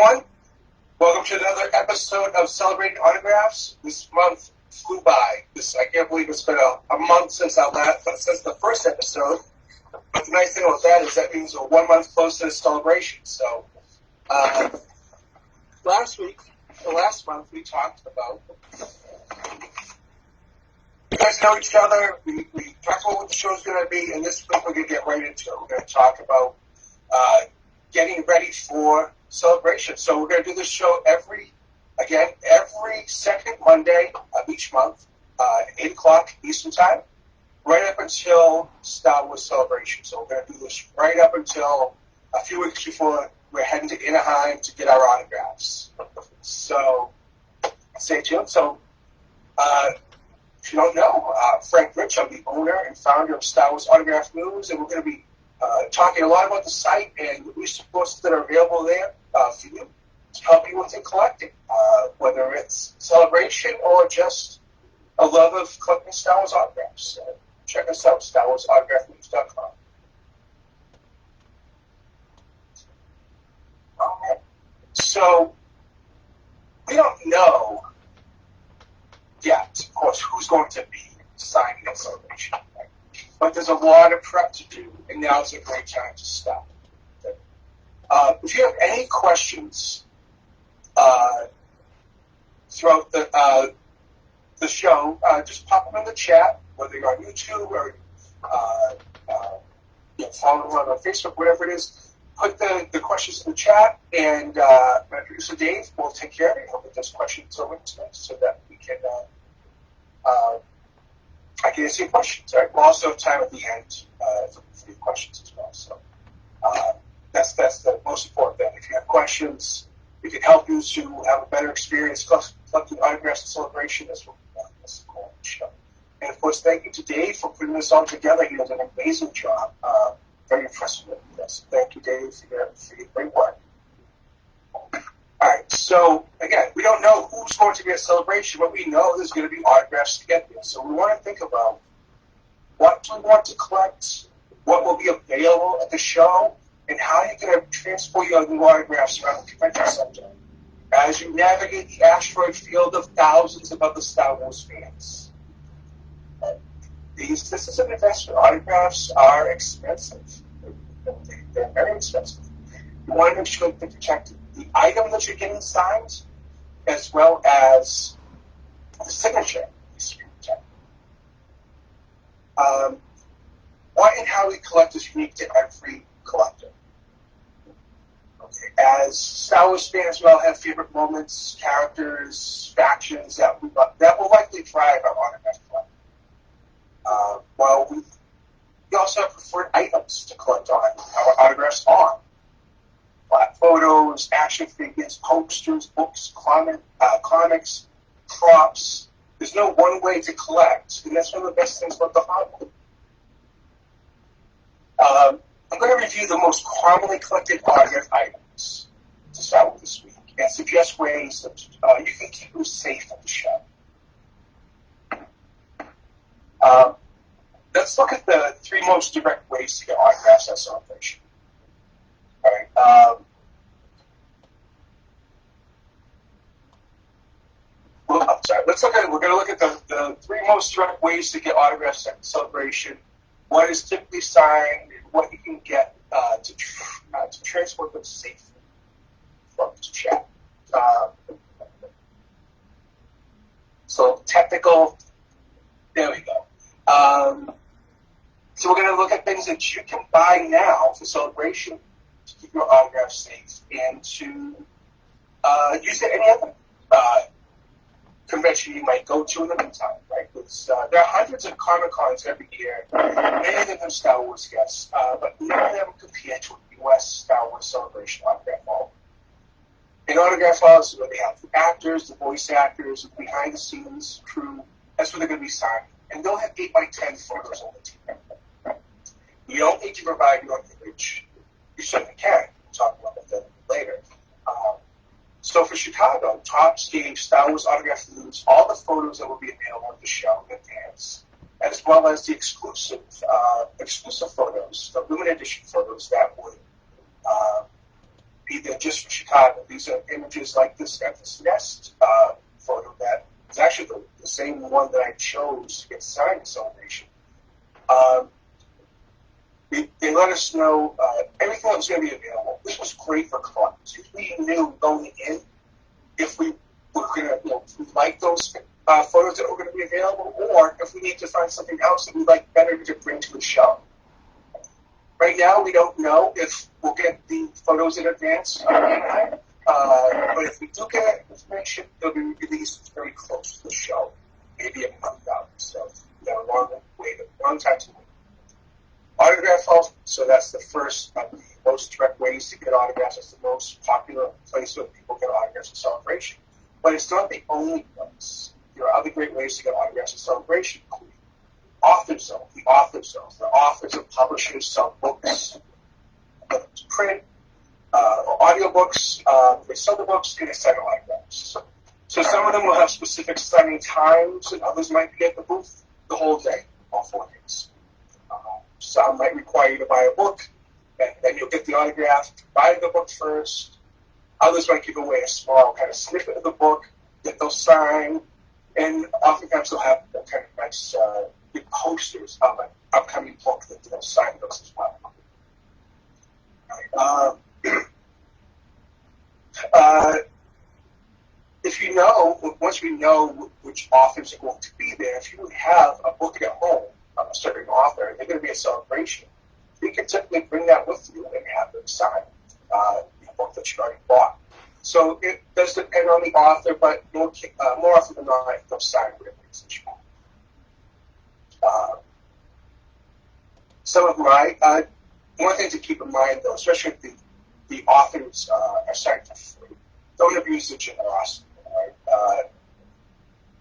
everyone. Welcome to another episode of Celebrating Autographs. This month flew by. I can't believe it's been a month since the first episode. But the nice thing about that is that means we're 1 month close to the celebration. So, last month, we talked about, you guys know each other, we talked about what the show's going to be, and this week we're going to get right into it. We're going to talk about getting ready for celebration. So we're going to do this show every second Monday of each month, at 8 o'clock Eastern Time, right up until Star Wars Celebration. So we're going to do this right up until a few weeks before we're heading to Anaheim to get our autographs. So stay tuned. So if you don't know, Frank Rich, I'm the owner and founder of Star Wars Autograph News, and we're going to be talking a lot about the site and the resources that are available there for you to help you with your collecting, whether it's celebration or just a love of collecting Star Wars autographs. So check us out, StarWarsAutographNews.com. Okay. So we don't know yet, of course, who's going to be signing at celebration. Right? But there's a lot of prep to do, and now's a great time to start. Okay? If you have any questions throughout the show, just pop them in the chat, whether you're on YouTube or follow along on Facebook, whatever it is. Put the questions in the chat, and my producer Dave will take care of it. He'll get those questions over to us so that we can I can answer your questions. Right? We'll also have time at the end for your questions as well. So that's the most important thing. If you have questions, we can help you to have a better experience collecting autographs and celebration. That's what we want. That's the goal of the show. And of course, thank you to Dave for putting this all together. He did an amazing job. Very impressive with this. Thank you, Dave, for your great work. All right, so again, we don't know who's going to be at celebration, but we know there's going to be autographs to get there. So we want to think about what do we want to collect, what will be available at the show, and how you're going to transport your new autographs around the convention center as you navigate the asteroid field of thousands of other Star Wars fans. This is an investment. Autographs are expensive. They're very expensive. You want to make sure that you protect the item that you're getting signed, as well as the signature needs to be protected. What and how we collect is unique to every collector. Okay. As Star Wars fans, we all have favorite moments, characters, factions that will likely drive our autograph collecting. While we also have preferred items to collect on our autographs on. Black photos, action figures, posters, books, comics, props. There's no one way to collect, and that's one of the best things about the hobby. I'm going to review the most commonly collected autograph items to start with this week, and suggest ways that you can keep them safe at the show. Let's look at the 3 most direct ways to get autographs at celebration. All right. We're going to look at the 3 most direct ways to get autographs at celebration. What is typically signed, and what you can get to transport them safely from the chat. So technical. There we go. So we're going to look at things that you can buy now for celebration to keep your autograph safe and to use it at any other convention you might go to in the meantime, right? There are hundreds of Comic-Cons every year, many of them have Star Wars guests, but none of them compare to a U.S. Star Wars Celebration autograph hall. In autograph halls, where they have the actors, the voice actors, the behind-the-scenes crew, that's where they're going to be signed. And they'll have 8x10 photos on the team. You don't need to provide your image. You certainly can. We'll talk about that later. So for Chicago, Topps gave Star Wars Autograph News all the photos that will be available at the show in advance, as well as the exclusive photos, the limited edition photos that would be there just for Chicago. These are images like this at this nest photo that is actually the same one that I chose to get signed at Celebration. They let us know everything that was going to be available. This was great for clubs. If we knew going in, if we were going to, if we like those photos that were going to be available, or if we need to find something else that we'd like better to bring to the show. Right now, we don't know if we'll get the photos in advance, but if we do get information, they'll be released very close to the show, maybe a month out. So, a long time to wait. Autograph Vault, so that's the first of the most direct ways to get autographs. It's the most popular place where people get autographs at Celebration. But it's not the only place. There are other great ways to get autographs at Celebration, including Author Zone. The Author Zone. The authors and publishers sell books, print, or audiobooks. They sell the books and they sell autographs. So some of them will have specific signing times, and others might be at the booth the whole day, all 4 days. Some might require you to buy a book, and then you'll get the autograph. Buy the book first. Others might give away a small kind of snippet of the book that they'll sign, and oftentimes they'll have kind of nice big posters of an upcoming book that they'll sign those as well. If you know, once we know which authors are going to be there, if you have a book at home, a certain author, and they're going to be a Celebration, you can typically bring that with you and have them sign the book that you already bought. So it does depend on the author, but more often than not, they'll sign whatever it is that you want. Some of my, one thing to keep in mind though, especially if the authors are signed for free, don't abuse the generosity. Right?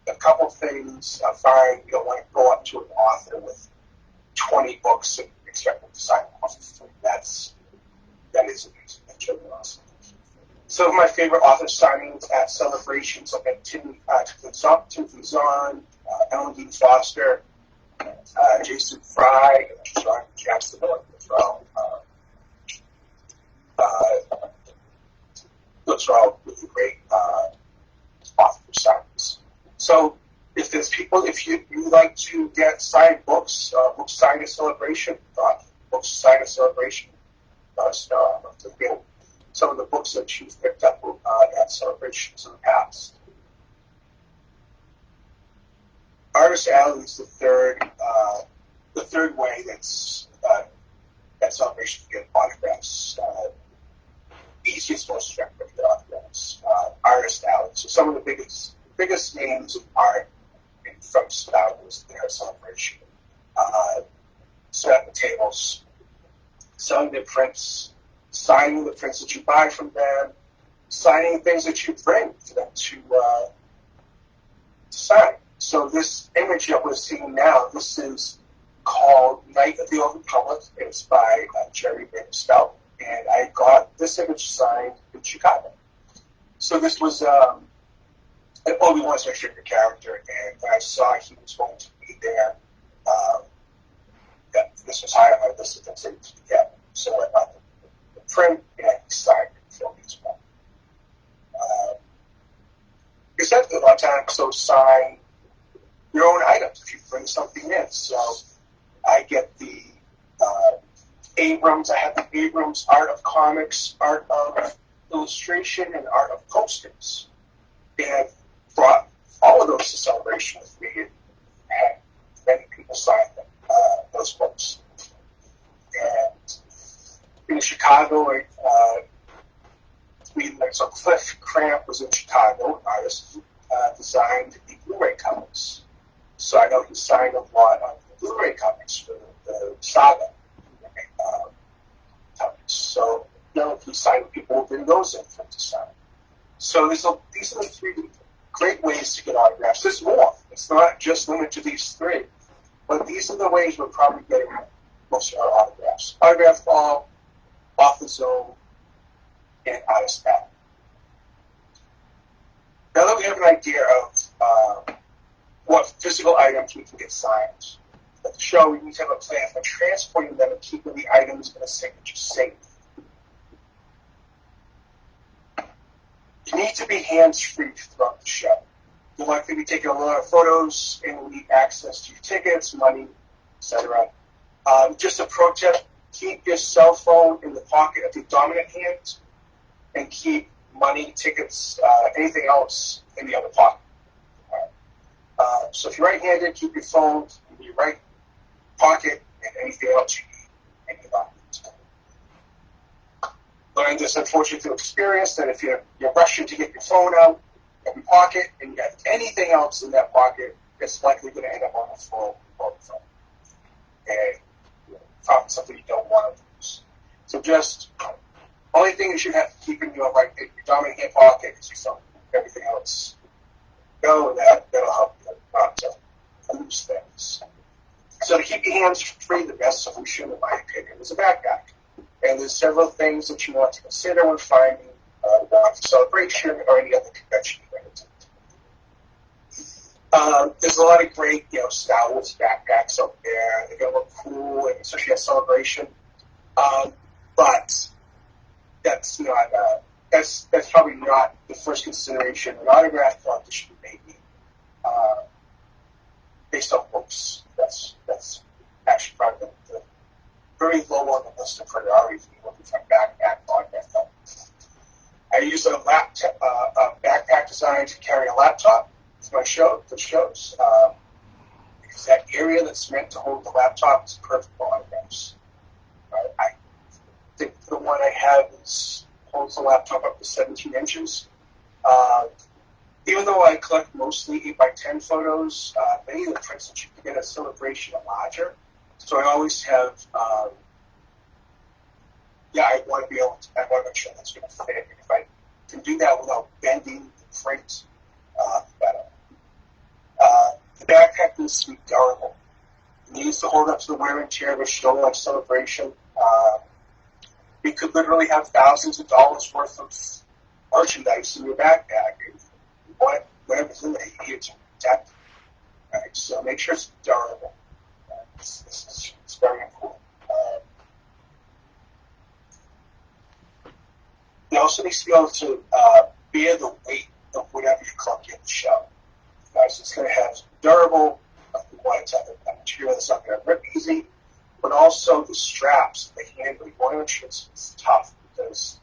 A couple things are fine. You don't want to go up to an author with 20 books and expect them to sign them off for free. That is abusing the generosity. Some of my favorite author signings at celebrations, like at Timothy Zahn, Ellen Dean Foster, Jason Fry, John Jackson Miller as well. Those are all really great author signings. So if there's people, if you like to get signed books, books signed at Celebration, books signed at Celebration, let us know. I'd love to get some of the books that you've picked up at Celebrations in the past. Artist Alley is the third way that's at Celebration to get autographs. Easiest, most effective to get autographs. Artist Alley. So some of the biggest names of art from Star Wars there at Celebration. Set up the tables, selling their prints, signing the prints that you buy from them, signing things that you bring for them to sign. So this image that we're seeing now, this is called Night of the Old Republic. It's by Jerry Stout, and I got this image signed in Chicago. So this was an Obi-Wan restricted character, and when I saw he was going to be there, this was high on my list of things that to get. So I got the print, and I signed it for me as well. Because that's a lot of times, so sign your own items if you bring something in. So I get the Abrams, I have the Abrams art of comics, art of illustration, and art of posters. And I brought all of those to Celebration with me, and had many people sign them, those books. And in Chicago, so Cliff Cramp was in Chicago, an artist who designed the Blu-ray covers. So I know he signed a lot of the Blu-ray covers for the Saga covers. So he signed people who bring those in for him to sign. So these are the three great ways to get autographs. There's more. It's not just limited to these three. But these are the ways we're probably getting most of our autographs. Autograph Ball, Author Zone, and Artist Alley. Now that we have an idea of what physical items we can get signed at the show, we need to have a plan for transporting them and keeping the items in a signature safe. You need to be hands-free throughout the show. You'll likely be taking a lot of photos and will need access to your tickets, money, etc. Just a pro tip, keep your cell phone in the pocket of your dominant hand and keep money, tickets, anything else in the other pocket. So if you're right-handed, keep your phone in your right pocket and anything else you need in your pocket. Learn this unfortunate experience that if you're rushing to get your phone out of your pocket and you have anything else in that pocket, it's likely going to end up on the floor or the phone. And probably something you don't want to lose. So just only thing you should have to keep in your dominant hand pocket is your phone. Everything else go, and that'll help you not to lose things. So to keep your hands free, the best solution, in my opinion, is a backpack. And there's several things that you want to consider when finding one for celebration or any other convention you're going to. There's a lot of great, Star Wars backpacks out there. They're going to look cool, and especially at celebration. But that's not. That's probably not the first consideration. An autograph collection may be based on books. That's actually probably the very low on the list of priorities when you're looking for a backpack autograph collection. I use a backpack design to carry a laptop for my shows. Because that area that's meant to hold the laptop is perfect for autographs. I think the one I have holds the laptop up to 17 inches. Even though I collect mostly 8x10 photos, many of the prints that you can get at Celebration are larger. So I always have, I want to make sure that's going to fit. And if I can do that without bending the print, better. The backpack needs to be durable. It needs to hold up to the wear and tear of a show like Celebration. You could literally have thousands of dollars worth of merchandise in your backpack. You want everything that you need to protect. Right? So make sure it's durable. It's very important. You also need to be able to bear the weight of whatever you collect in the show. So it's going to have durable, you want it to have a material that's not going to rip easy, but also the straps, the handle. You want to make sure it's tough because,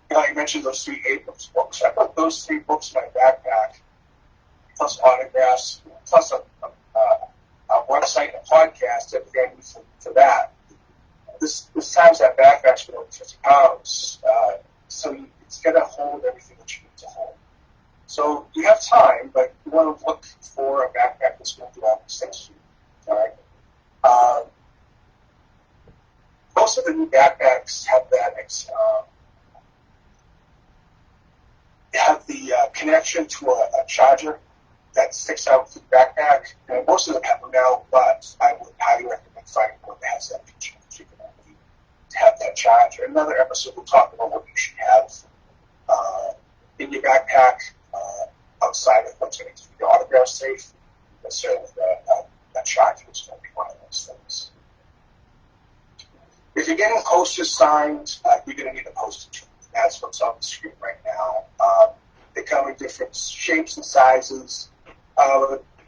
you mentioned those 3 Abrams books. I put those 3 books in my backpack, plus autographs, plus a website and a podcast that I need for that. This times that backpack's for over 50 pounds, so it's going to hold everything that you need to hold. So you have time, but you want to look for a backpack that's going to do all these things for you. All right. Most of the new backpacks have that. Have the connection to a charger that sticks out through the backpack. And most of them have them now, but I would highly recommend finding one that has that feature to have that charger. In another episode, we'll talk about what you should have in your backpack outside of what's going to keep your autograph safe. But certainly that charger is going to be one of those things. If you're getting posters signed, you're going to need a postage. That's what's on the screen right now. They come in different shapes and sizes.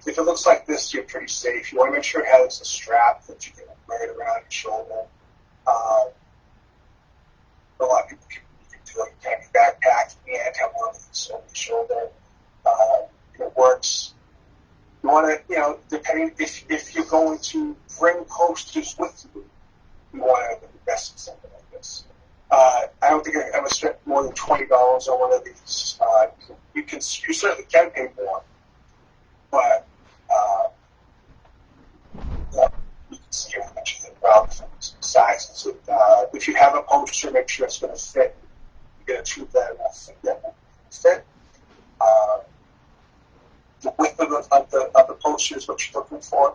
If it looks like this, you're pretty safe. You want to make sure it has a strap that you can wear it around your shoulder. A lot of people can do like kind of backpack and have one of these over your shoulder. It works. You want to, depending if you're going to bring posters with you, you want to invest in something like this. I don't think I ever spent more than $20 on one of these. You certainly can pay more, but you can see how much of the sizes. If you have a poster, make sure it's going to fit. You get a tube that will fit. The width of the poster is what you're looking for.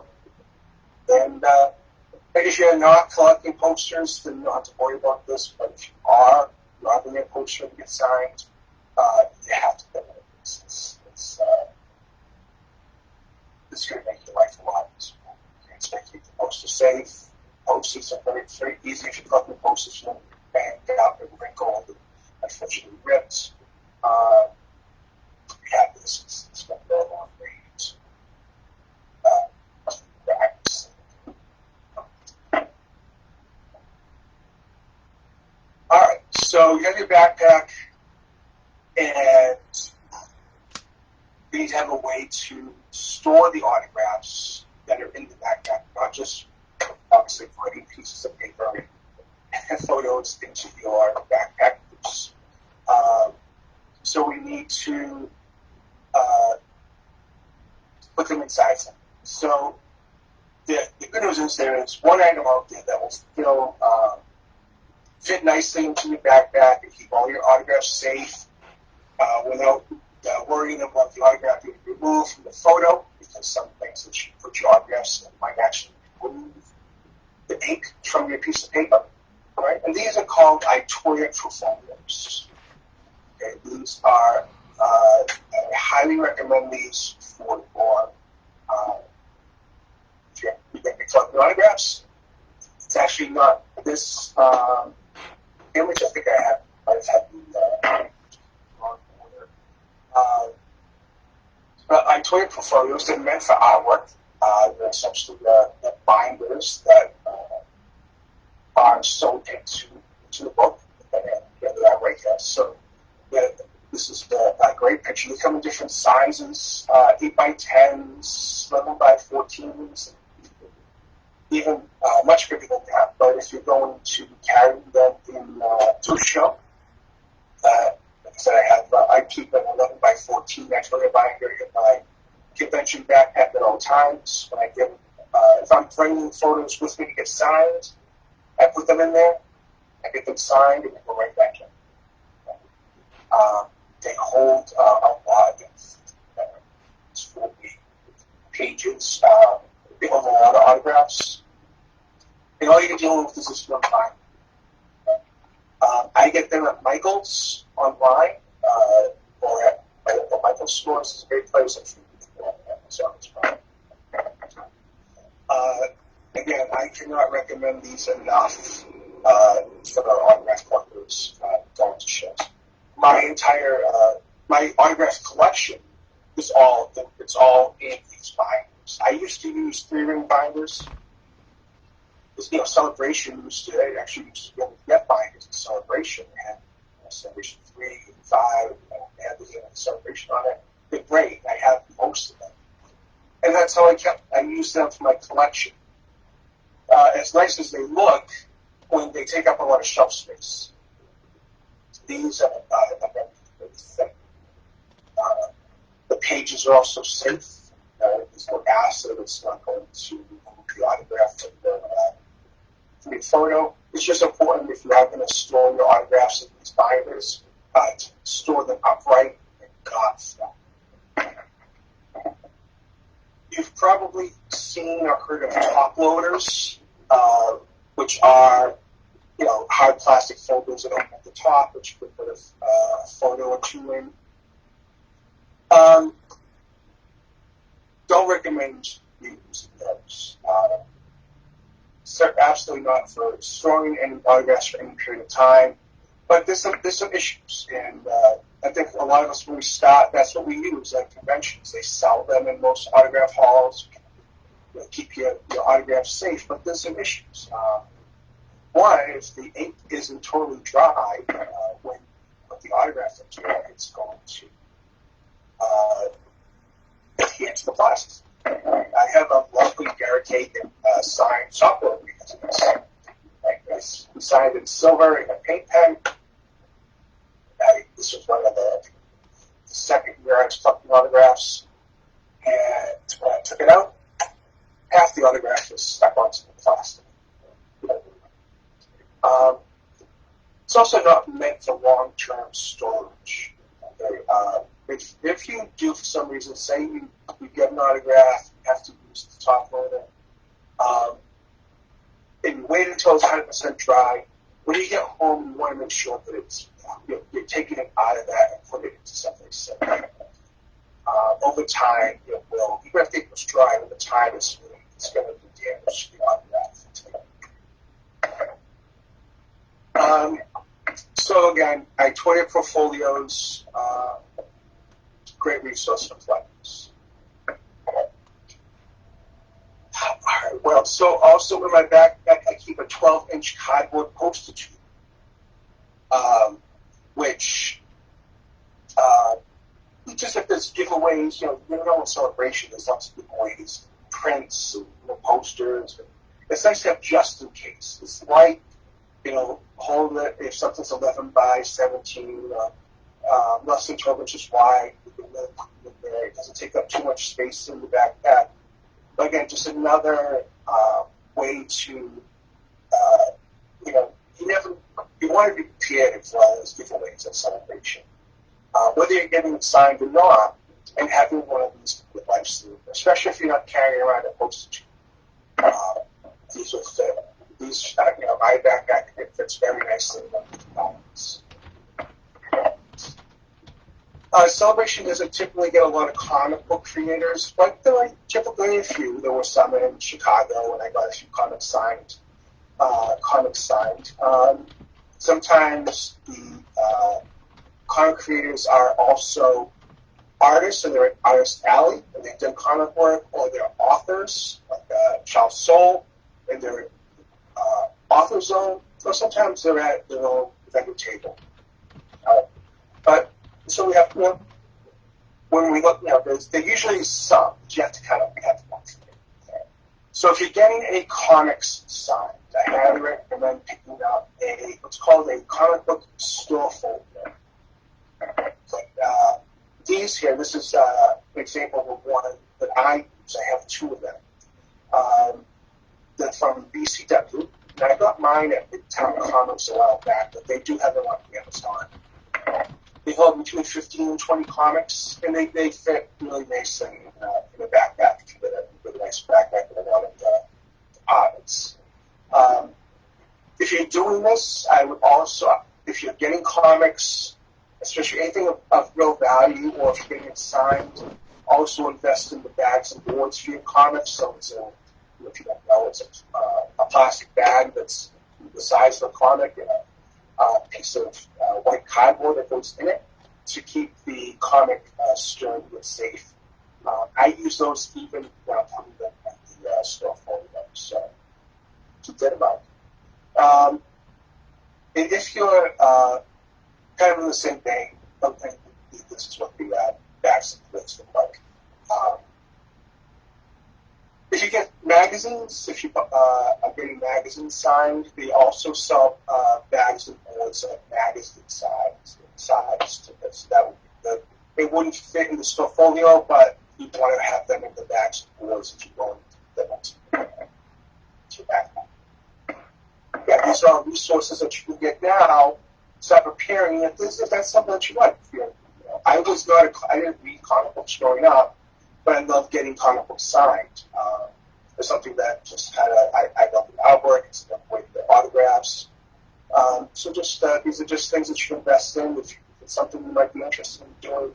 And if you're not collecting posters, then you don't have to worry about this. But if you are bringing a poster to get signed, you have to get it. It's going to make your life a lot easier. It's going to keep the poster safe. Posters are very, very easy. If you're collecting posters, you don't bang it out and wrinkle and unfortunately ripped. Yeah, this is going to go along great. All right, so you have your backpack, and you need to have a way to store the autographs that are in the backpack, not just obviously putting pieces of paper and photos into your backpack. So we need to put them inside something. So the good news is there is one item out there that will fit nicely into your backpack and keep all your autographs safe without worrying about the autograph being removed from the photo, because some things that you put your autographs in might actually remove the ink from your piece of paper. Right? And these are called Untitled Chapters. Okay, these are I highly recommend these for your if you're going to be collecting autographs. It's actually not this image. I think I might have had the wrong order. But Untitled portfolios, they're meant for artwork. They're essentially the binders that are sold into the book. And they are right here. So this is a great picture. They come in different sizes, 8x10s, 11x14s, even much bigger than that. But if you're going to carry them to a show, like I said, I keep an 11x14 X-ray binder in my convention backpack at all times. When I get, if I'm bringing photos with me to get signed, I put them in there. I get them signed, and they go right back in. They hold a lot of 40 pages. They hold a lot of autographs. And all you're dealing with is this one binder. I get them at Michael's online, or at the Michael's store. It's a great place. If you Amazon as well. Again, I cannot recommend these enough for the autograph collectors going to shows. My entire my autograph collection is all in these binders. I used to use 3-ring binders. Celebration used to actually used to be able to get binders in Celebration. They had Celebration 3 and 5, they had the Celebration on it. They're great. I have most of them, and that's how I used them for my collection. As nice as they look, when they take up a lot of shelf space, these are really thick. The pages are also safe. There's no acid. It's not going to remove the autograph from your photo. It's just important if you are going to store your autographs in these binders, to store them upright and not flat. You've probably seen or heard of top loaders, which are hard plastic folders that open at the top, which you could put a photo or two in. Don't recommend using those. Absolutely not for storing any autographs for any period of time. But there's some issues, and I think a lot of us, when we start, that's what we use at conventions. They sell them in most autograph halls. Keep your autographs safe, but there's some issues. One, if the ink isn't totally dry when the autograph is dry, it's going to adhere to the plastic. I have a lovely Garrett Hagen signed software we signed in silver in a paint pen. This was one of the second year I was collecting autographs, and when I took it out, half the autograph was stuck onto the plastic. It's also not meant for long-term storage. Okay? If you do, for some reason, say you get an autograph, you have to use the top loader, and you wait until it's 100% dry. When you get home, you want to make sure that it's you're taking it out of that and putting it into something safe. Over time, it will, even if it was dry, over time it's going to do damage to the autograph. So again, Untitled portfolios, great resource for collectors. All right, well, so also in my backpack, I keep a 12-inch cardboard postage which just if there's giveaways, you know, in celebration, there's lots of giveaways, prints, and, posters. It's nice to have just in case. It's light, hold it if something's 11 by 17, less than 12 inches wide. It doesn't take up too much space in the backpack. But again, just another way to, you want to be prepared for all those giveaways and celebration. Whether you're getting it signed or not, and having one of these with life sleeve, especially if you're not carrying around a postage. These will fit. These, my backpack, it fits very nicely in components. Celebration doesn't typically get a lot of comic book creators, but there are typically a few. There were some in Chicago, and I got a few comics signed. Sometimes the comic creators are also artists, and they're at Artist Alley, and they've done comic work, or they're authors, like Charles Soule, and they're author zone, or sometimes they're at their own vendor table. But so we have, when we look, there's usually some, but you have to kind of have one. So if you're getting any comics signed, I highly recommend picking up what's called a comic book store folder. These here, this is an example of one that I use. I have two of them. They're from BCW. And I got mine at Midtown Comics a while back, but they do have them on Amazon. They hold between 15 and 20 comics, and they fit really nicely in a backpack, with a nice backpack with a lot of departments. If you're doing this, I would also, if you're getting comics, especially anything of real value, or if you're getting it signed, also invest in the bags and boards for your comics. So it's if you don't know, it's a plastic bag that's the size of a comic, and a piece of white cardboard that goes in it to keep the comic sturdy and safe. I use those even when I'm putting them at the store folder. So keep that in mind. And if you're kind of in the same vein, this is what the bags and lids look like. If you get magazines, if you are getting magazines signed, they also sell bags and boards of magazine size to this. That would be good. It wouldn't fit in the portfolio, but you'd want to have them in the bags and boards if you're going to them to backpack. Yeah, these are resources that you can get now. Start preparing if that's something that you like. I didn't read comic books growing up, but I love getting comic books signed. It's something that just I love the artwork, it's the autographs. So just these are just things that you can invest in if it's something you might be interested in doing.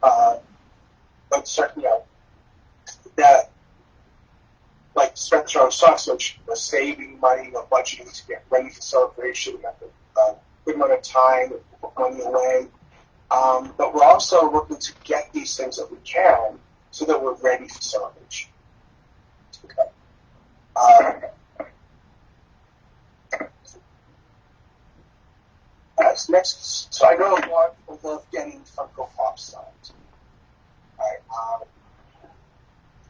But certainly, that like spend your own socks, which was saving money or budgeting to get ready for celebration. You have a good amount of time to put money away. But we're also looking to get these things that we can so that we're ready for celebration. Okay. Next, so I know a lot of people love getting Funko Pop signed. Right?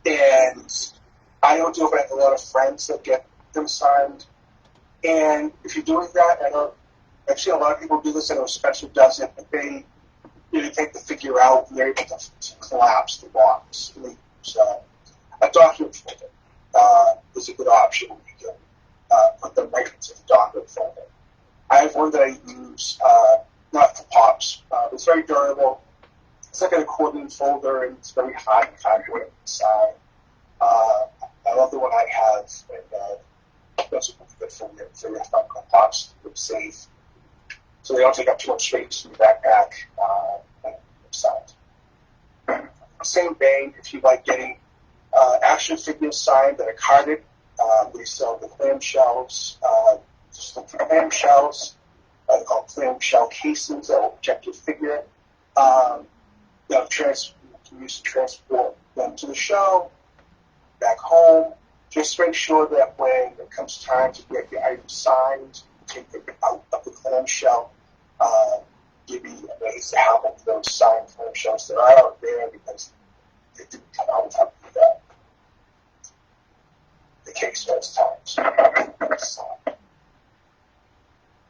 And I don't do it, but I have a lot of friends that get them signed. And if you're doing that, I've seen a lot of people do this. I know Spencer does it, but they take the figure out and they're able to collapse the box. And they use a document folder. Is a good option. You can put them right into the document folder. I have one that I use, not for pops. It's very durable. It's like an accordion folder, and it's very high cardboard inside. I love the one I have, and those are good for your Funko Pops. They're safe, so they don't take up too much space in your backpack and inside. Same vein, if you like getting action figures signed that are carded, they sell the clamshells. Just the clamshells, they're called clamshell cases that will protect your figure. use to transport them to the show, back home. Just make sure that when it comes time to get the item signed, take it out of the clamshell. You'd be amazed at how many of those signed clamshells there are out there because it didn't come out of the case most times.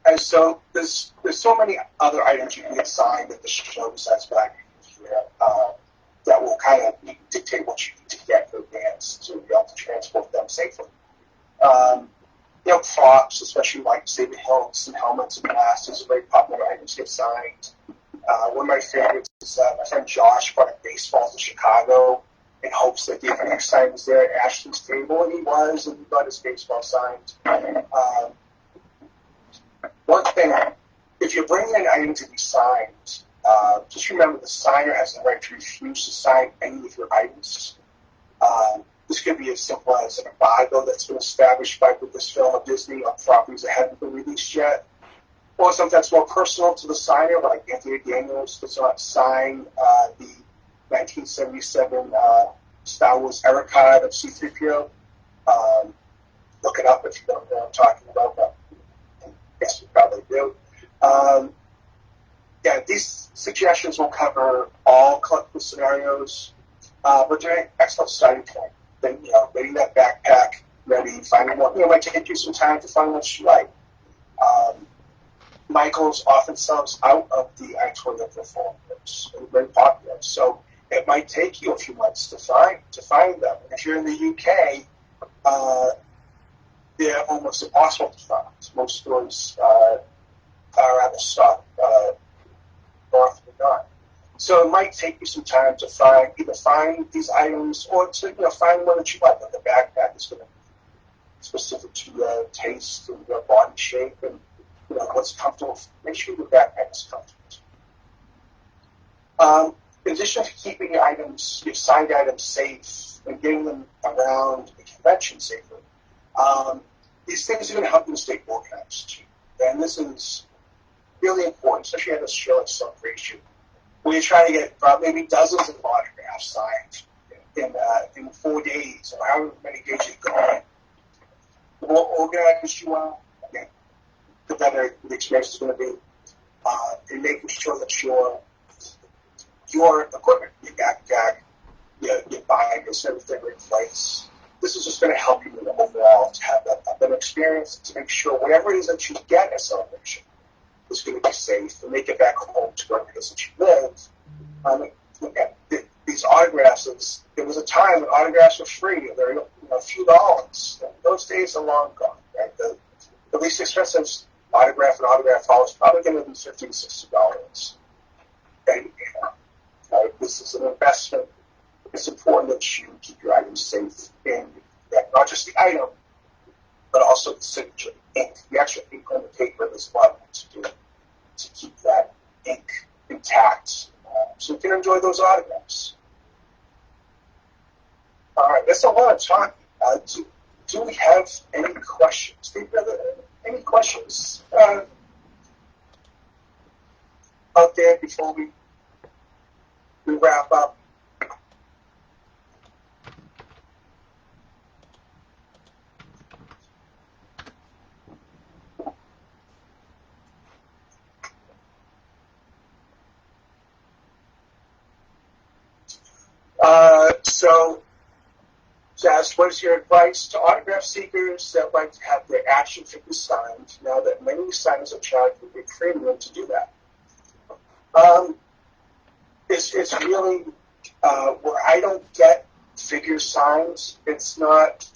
And so there's so many other items you can get signed at the show besides back here that will kind of dictate what you need to get in advance to be able to transport them safely. Props, especially like saber hilts and helmets and blasters, are very popular items to get signed. One of my favorites is my friend Josh brought a baseball to Chicago in hopes that the next time he was there at Ashton's table, and he was, and he got his baseball signed. One thing, if you're bringing an item to be signed, just remember the signer has the right to refuse to sign any of your items. This could be as simple as an embargo that's been established by Lucasfilm or Disney on properties that haven't been released yet, or something that's more personal to the signer, like Anthony Daniels does not sign the 1977 Star Wars era card of C-3PO. Look it up if you don't know what I'm talking about, but I guess you probably do. These suggestions will cover all collectible scenarios, but they're an excellent starting point. Then, getting that backpack ready, finding what, it might take you some time to find what you like. Michaels often sells out of the Toyota performers. They're very popular. So it might take you a few months to find them. And if you're in the UK, they're almost impossible to find. Most stores are out of stock north or not. So it might take you some time to find these items or to find one that you like. Like the backpack is going to be specific to your taste and your body shape and what's comfortable. Make sure your backpack is comfortable. In addition to keeping your signed items safe and getting them around the convention safely, these things are going to help you stay organized too. And this is really important, especially at a show like Celebration, where you're trying to get maybe dozens of autographs signed in 4 days or however many days you're going. The more organized you are, again, the better the experience is going to be. And making sure that your equipment, your backpack, your binders, everything are in place. This is just going to help you overall to have a better experience, to make sure whatever it is that you get at Celebration is going to be safe and make it back home to where it is that you live. These autographs, there was a time when autographs were free. They were a few dollars. Those days are long gone. Right? The least expensive autograph and autograph hall is probably going to be $50 to $60. And this is an investment. It's important that you keep your items safe and not just the item, but also the signature ink. The actual ink on the paper, there's a lot to do to keep that ink intact so you can enjoy those autographs. All right, that's a lot of talking. Do we have any questions? Any questions out there before we wrap up? So, Jazz, what is your advice to autograph seekers that like to have their action figures signed now that many signers are charged with a premium to do that? It's really where I don't get figures signed. It's not.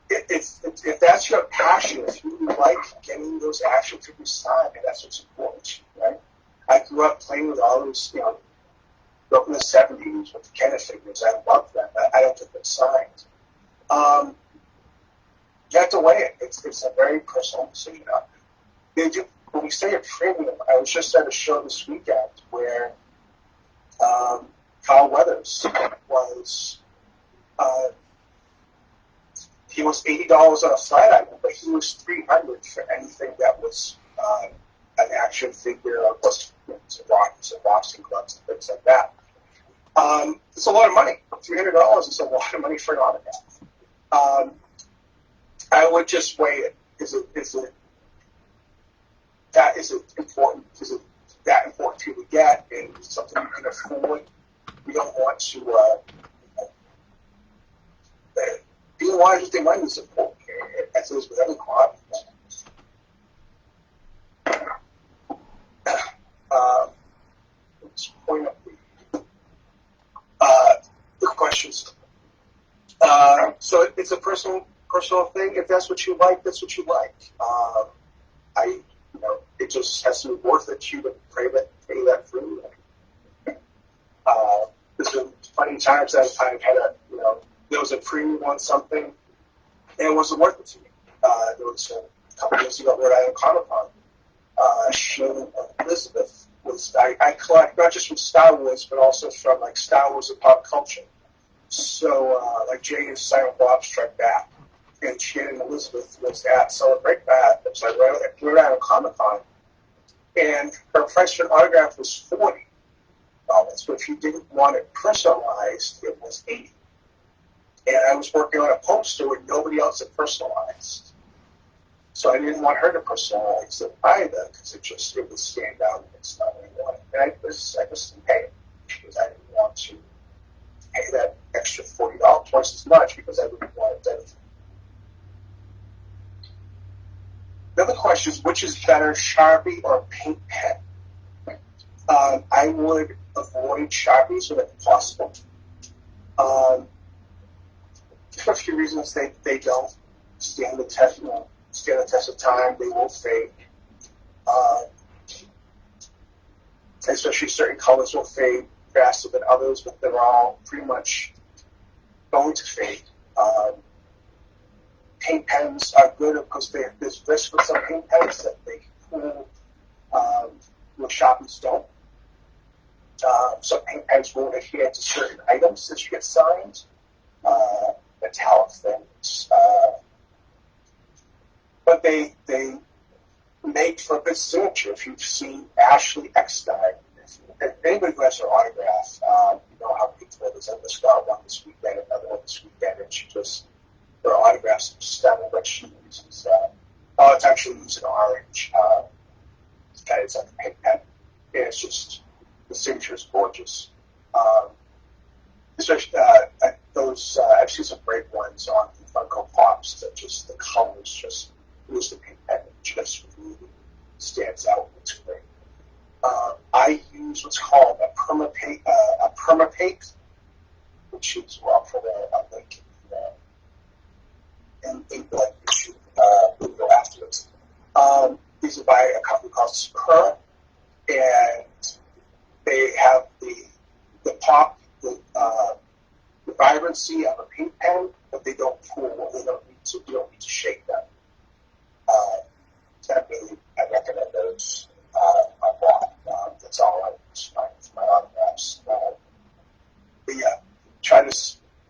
If that's your passion, if you like getting those action figures signed, that's what's important to you, right? I grew up playing with all those, grew up in the 70s with the Kenneth figures. I love them. I don't get them signed. You have to weigh it. It's a very personal decision. When we say a premium, I was just at a show this weekend where Carl Weathers was, he was $80 on a flat item, but he was $300 for anything that was an action figure, or plus some boxing gloves and things like that. It's a lot of money. $300 is a lot of money for an autograph. I would just weigh it. Is it important? Is it that important to get, and something you can afford? We don't want to being wise with their money is important here, as is with every commodity. Let's point up the questions. So it's a personal thing. If that's what you like, that's what you like. It just has to be worth it to you to pay that through. There's been plenty of times that I've had there was a premium on something, and it wasn't worth it to me. There was a couple of years ago at Rhode Island Comic-Con. Elizabeth I collect not just from Star Wars, but also from like Star Wars and pop culture. So like Jay and Silent Bob Strike Back, and Shannon and Elizabeth was at Celebrate That. It was like Rhode Island Comic-Con, and her price for an autograph was $40. But if you didn't want it personalized, it was $80. And I was working on a poster where nobody else had personalized. So I didn't want her to personalize it either, because it would stand out against not what I wanted. And I just didn't pay it, because I didn't want to pay that extra $40, twice as much, because I wouldn't want it done. The other question is, which is better, Sharpie or paint pen? I would avoid Sharpies if possible. For a few reasons, they don't stand the test of time. They will fade. Especially certain colors will fade faster than others, but they're all pretty much going to fade. Paint pens are good because there's risk with some paint pens that they cool where Sharpies don't. Some paint pens won't adhere to certain items that you get signed. Metallic things. But they make for a good signature. If you've seen Ashley Eckstein, if anybody who has her autograph, you know how people it is. I just got one this weekend, another one this weekend, and her autographs are stunning, but she uses, it's actually using orange. It's like a pink pen. And it's just, the signature is gorgeous. Especially I've seen some great ones on the Funko Pops that just the colors just lose the pink pen. It just really stands out. It's great. I use what's called a permapaint, which is for the link and like YouTube video afterwards. These are by a company called Super, and they have the pop, the vibrancy of a paint pen, but they don't pull. You don't need to shake them. I recommend those. I bought. That's all I use for my autographs. But yeah, try to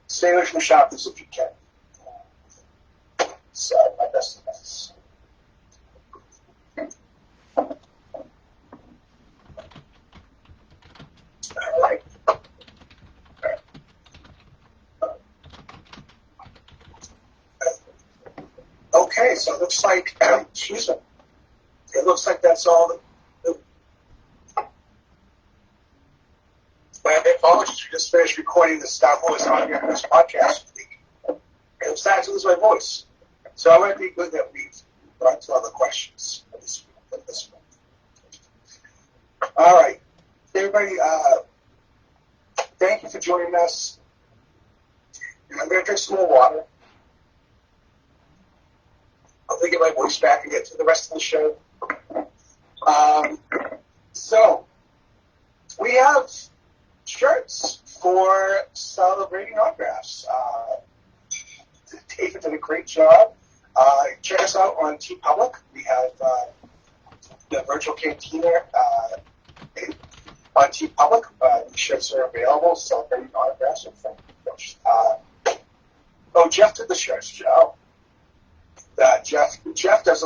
stay away from the Sharpies if you can. So my best advice. All right. Okay, so it looks like, excuse me, it looks like that's all. My apologies, we just finished recording the Star Wars Autograph podcast. And I'm starting to lose my voice. So I want to be good that we've brought to other questions for this one. All right. Everybody, thank you for joining us. And I'm going to drink some more water. I'll get my voice back and get to the rest of the show. So, we have shirts for celebrating autographs. David did a great job. Check us out on TeePublic. We have the Virtual Cantina on TeePublic. The shirts are available, celebrating autographs. Jeff did the shirts, Joe. Jeff does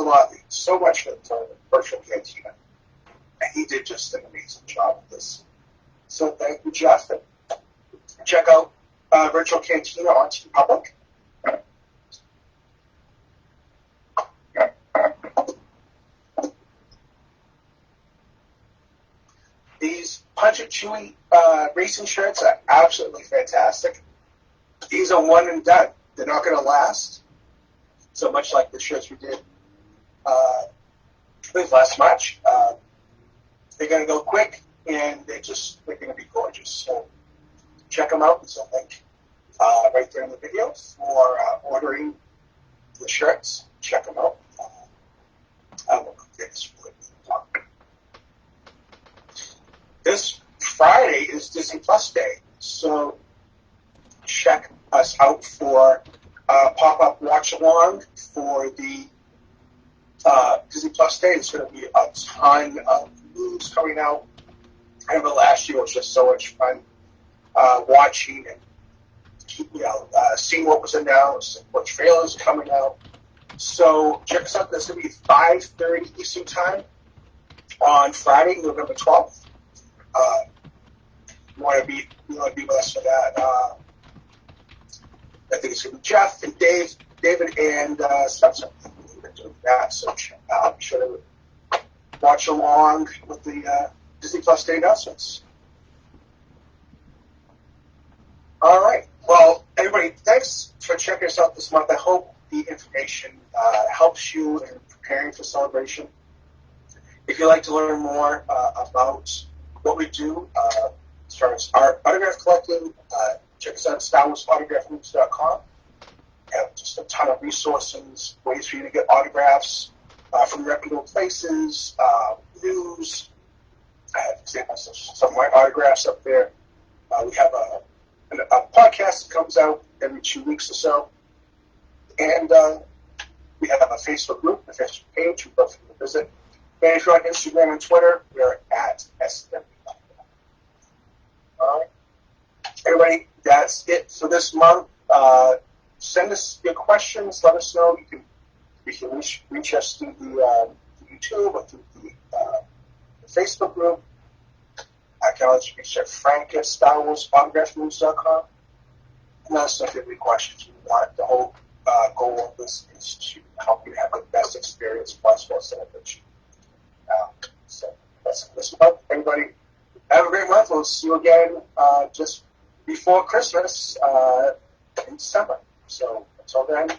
so much for the Virtual Cantina. And he did just an amazing job with this. So thank you, Jeff. And check out Virtual Cantina on Public. These Punch It Chewie racing shirts are absolutely fantastic. These are one and done. They're not going to last. So much like the shirts we did with last March. They're going to go quick, and they're going to be gorgeous. So check them out. There's a link right there in the video for ordering the shirts. Check them out. I will get this really quick. This Friday is Disney Plus Day, so check us out for pop-up watch-along for the Disney Plus Day. It's going to be a ton of news coming out. I remember last year was just so much fun watching and seeing what was announced and what trailers coming out. So check us out. That's going to be 5:30 Eastern Time on Friday, November 12th. You want to be with us for that. I think it's going to be Jeff and David and Spencer doing that. So be sure to watch along with the Disney Plus Day announcements. All right. Well, everybody, thanks for checking us out this month. I hope the information helps you in preparing for celebration. If you'd like to learn more about what we do as far as our autograph collecting, check us out at StarWarsAutographMoves.com. We have just a ton of resources, ways for you to get autographs from reputable places, news. I have examples of some of my autographs up there. We have a podcast that comes out every 2 weeks or so. And we have a Facebook group, a Facebook page. We'd love for you to visit. And if you're on Instagram and Twitter, we're at SW. All right. Everybody, that's it for this month. Send us your questions. Let us know. You can reach us through the YouTube or through the Facebook group. I can always reach at Frank at StarWarsAutographMoves.com. And let us know if you have any questions. We want the whole goal of this is to help you have the best experience possible celebration. So that's this month. Everybody, have a great month. We'll see you again just before Christmas in December. So until then,